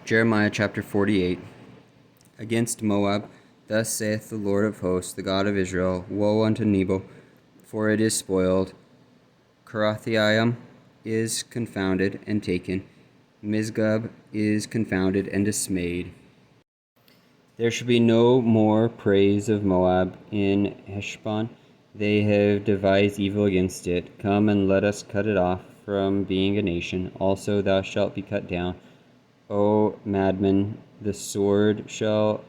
Jeremiah chapter 48. Against Moab, thus saith the Lord of hosts, the God of Israel, Woe unto Nebo, for it is spoiled. Kiriathaim is confounded and taken. Mizgab is confounded and dismayed. There shall be no more praise of Moab in Heshbon. They have devised evil against it. Come and let us cut it off from being a nation. Also thou shalt be cut down. O madman, the sword shall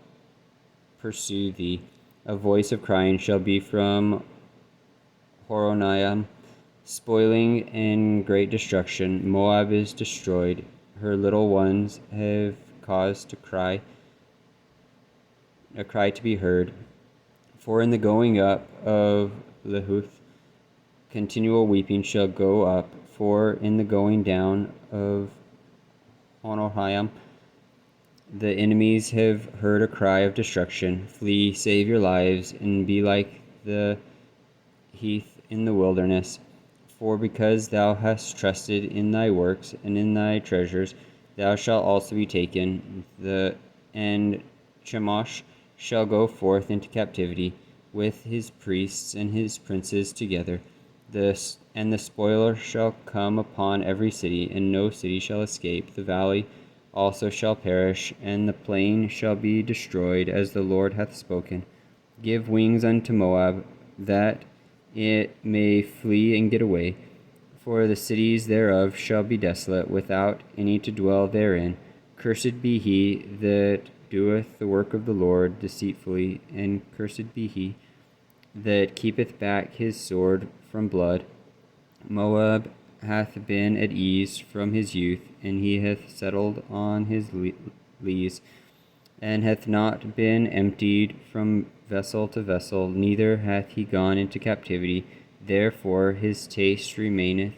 pursue thee. A voice of crying shall be from Horonaim, spoiling and great destruction. Moab is destroyed. Her little ones have caused a cry to be heard. For in the going up of Lehuth, continual weeping shall go up. For in the going down of Honoraim, the enemies have heard a cry of destruction. Flee, save your lives, and be like the heath in the wilderness. For because thou hast trusted in thy works and in thy treasures, thou shalt also be taken. And Chemosh shall go forth into captivity with his priests and his princes together. And the spoiler shall come upon every city, and no city shall escape. The valley also shall perish, and the plain shall be destroyed, as the Lord hath spoken. Give wings unto Moab, that it may flee and get away. For the cities thereof shall be desolate, without any to dwell therein. Cursed be he that doeth the work of the Lord deceitfully, and cursed be he that keepeth back his sword from blood. Moab hath been at ease from his youth, and he hath settled on his lees, and hath not been emptied from vessel to vessel, neither hath he gone into captivity. Therefore his taste remaineth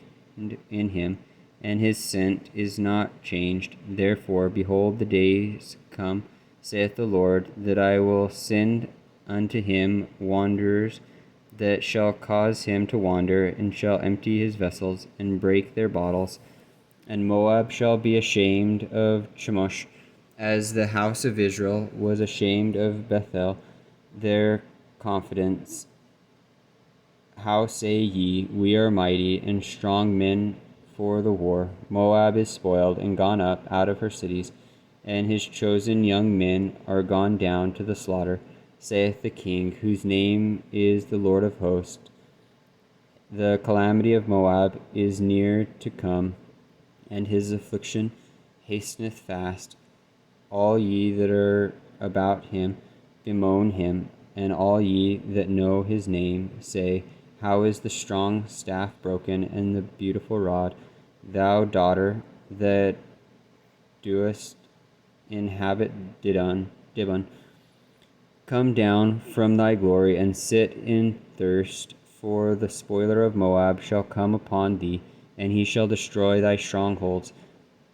in him, and his scent is not changed. Therefore, behold, the days come, saith the Lord, that I will send unto him wanderers, that shall cause him to wander, and shall empty his vessels, and break their bottles. And Moab shall be ashamed of Chemosh, as the house of Israel was ashamed of Bethel, their confidence. How say ye, we are mighty and strong men for the war? Moab is spoiled and gone up out of her cities, and his chosen young men are gone down to the slaughter, saith the King, whose name is the Lord of hosts. The calamity of Moab is near to come, and his affliction hasteneth fast. All ye that are about him bemoan him, and all ye that know his name say, How is the strong staff broken, and the beautiful rod? Thou daughter that doest inhabit Dibon, come down from thy glory, and sit in thirst, for the spoiler of Moab shall come upon thee, and he shall destroy thy strongholds.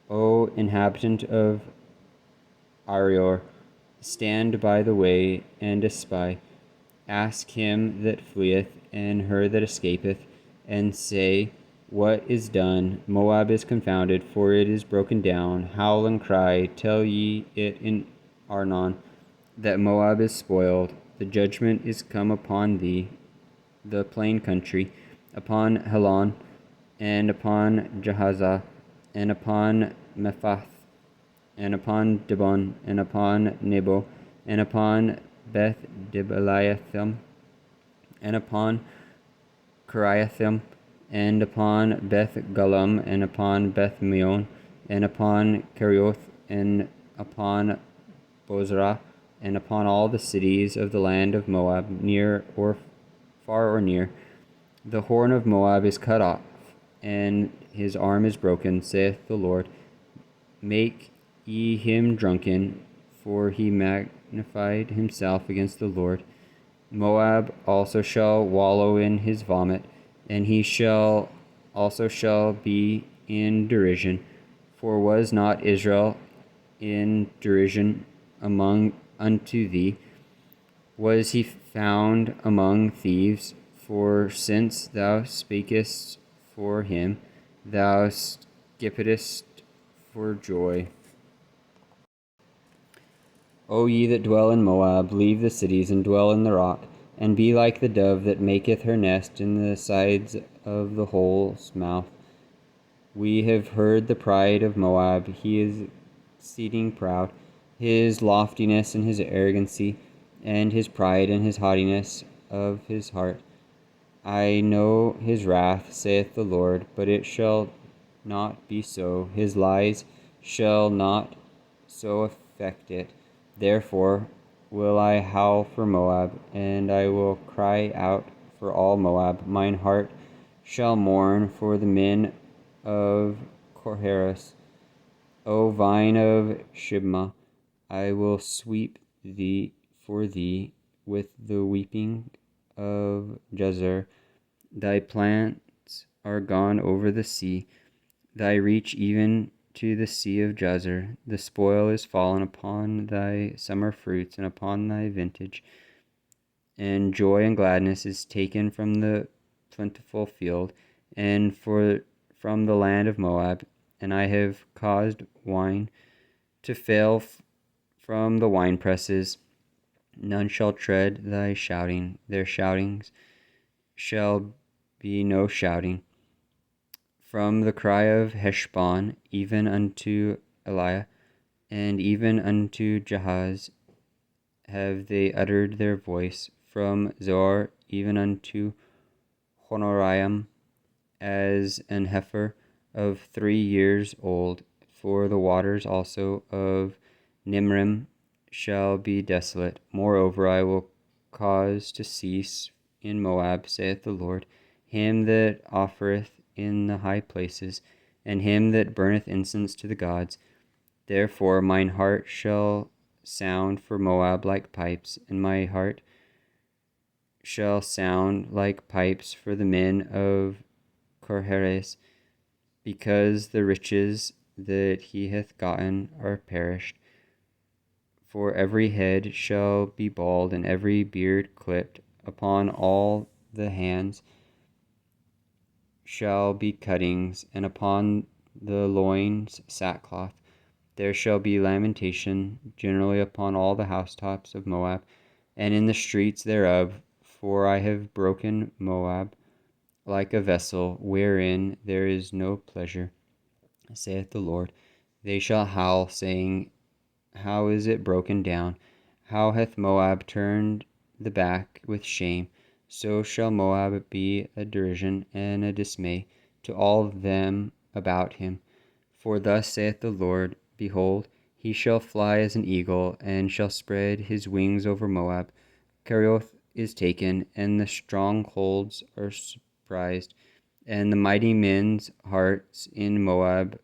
O inhabitant of Arior, stand by the way and espy. Ask him that fleeth, and her that escapeth, and say, What is done? Moab is confounded, for it is broken down. Howl and cry, tell ye it in Arnon, that Moab is spoiled. The judgment is come upon thee, the plain country, upon Helon, and upon Jahazah, and upon Mephath, and upon Dibon, and upon Nebo, and upon Beth Dibalathim, and upon Kiriathaim, and upon Beth Galam, and upon Beth Meon, and upon Kerioth, and upon Bozrah, and upon all the cities of the land of Moab, near or far or near. The horn of Moab is cut off, and his arm is broken, saith the Lord. Make ye him drunken, for he magnified himself against the Lord. Moab also shall wallow in his vomit, and he shall be in derision. For was not Israel in derision unto thee? Was he found among thieves? For since thou spakest for him, thou skippedst for joy. O ye that dwell in Moab, leave the cities and dwell in the rock, and be like the dove that maketh her nest in the sides of the hole's mouth. We have heard the pride of Moab. He is exceeding proud, his loftiness and his arrogancy, and his pride and his haughtiness of his heart. I know his wrath, saith the Lord, but it shall not be so. His lies shall not so affect it. Therefore will I howl for Moab, and I will cry out for all Moab. Mine heart shall mourn for the men of Korharos. O vine of Shibma, I will sweep thee for thee with the weeping of Jazer. Thy plants are gone over the sea, thy reach even to the sea of Jazer. The spoil is fallen upon thy summer fruits and upon thy vintage, and joy and gladness is taken from the plentiful field, and from the land of Moab. And I have caused wine to fail from the winepresses. None shall tread thy shouting, their shoutings shall be no shouting. From the cry of Heshbon even unto Eliah, and even unto Jahaz have they uttered their voice. From Zoar even unto Honoraim, as an heifer of 3 years old. For the waters also of Nimrim shall be desolate. Moreover, I will cause to cease in Moab, saith the Lord, him that offereth in the high places, and him that burneth incense to the gods. Therefore mine heart shall sound for Moab like pipes, and my heart shall sound like pipes for the men of Korhares, because the riches that he hath gotten are perished. For every head shall be bald, and every beard clipped. Upon all the hands shall be cuttings, and upon the loins sackcloth. There shall be lamentation generally upon all the housetops of Moab, and in the streets thereof. For I have broken Moab like a vessel wherein there is no pleasure, saith the Lord. They shall howl, saying, how is it broken down? How hath Moab turned the back with shame? So shall Moab be a derision and a dismay to all them about him. For thus saith the Lord, behold, he shall fly as an eagle, and shall spread his wings over Moab. Kerioth is taken, and the strongholds are surprised, and the mighty men's hearts in Moab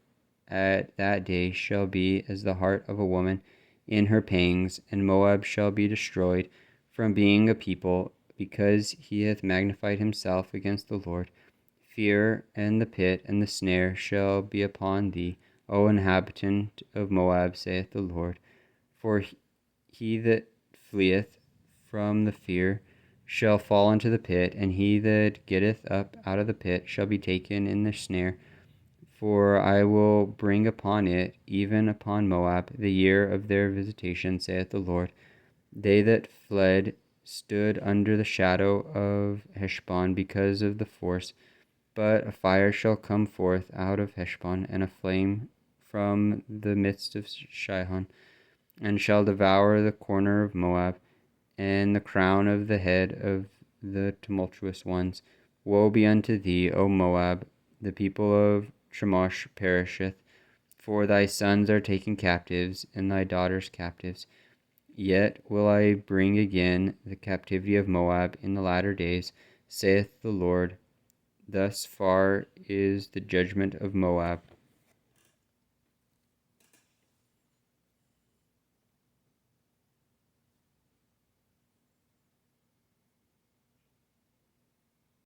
at that day shall be as the heart of a woman in her pangs, and Moab shall be destroyed from being a people, because he hath magnified himself against the Lord. Fear and the pit and the snare shall be upon thee, O inhabitant of Moab, saith the Lord. For he that fleeth from the fear shall fall into the pit, and he that getteth up out of the pit shall be taken in the snare. For I will bring upon it, even upon Moab, the year of their visitation, saith the Lord. They that fled stood under the shadow of Heshbon because of the force. But a fire shall come forth out of Heshbon, and a flame from the midst of Shihon, and shall devour the corner of Moab, and the crown of the head of the tumultuous ones. Woe be unto thee, O Moab! The people of Chemosh perisheth, for thy sons are taken captives, and thy daughters captives. Yet will I bring again the captivity of Moab in the latter days, saith the Lord. Thus far is the judgment of Moab.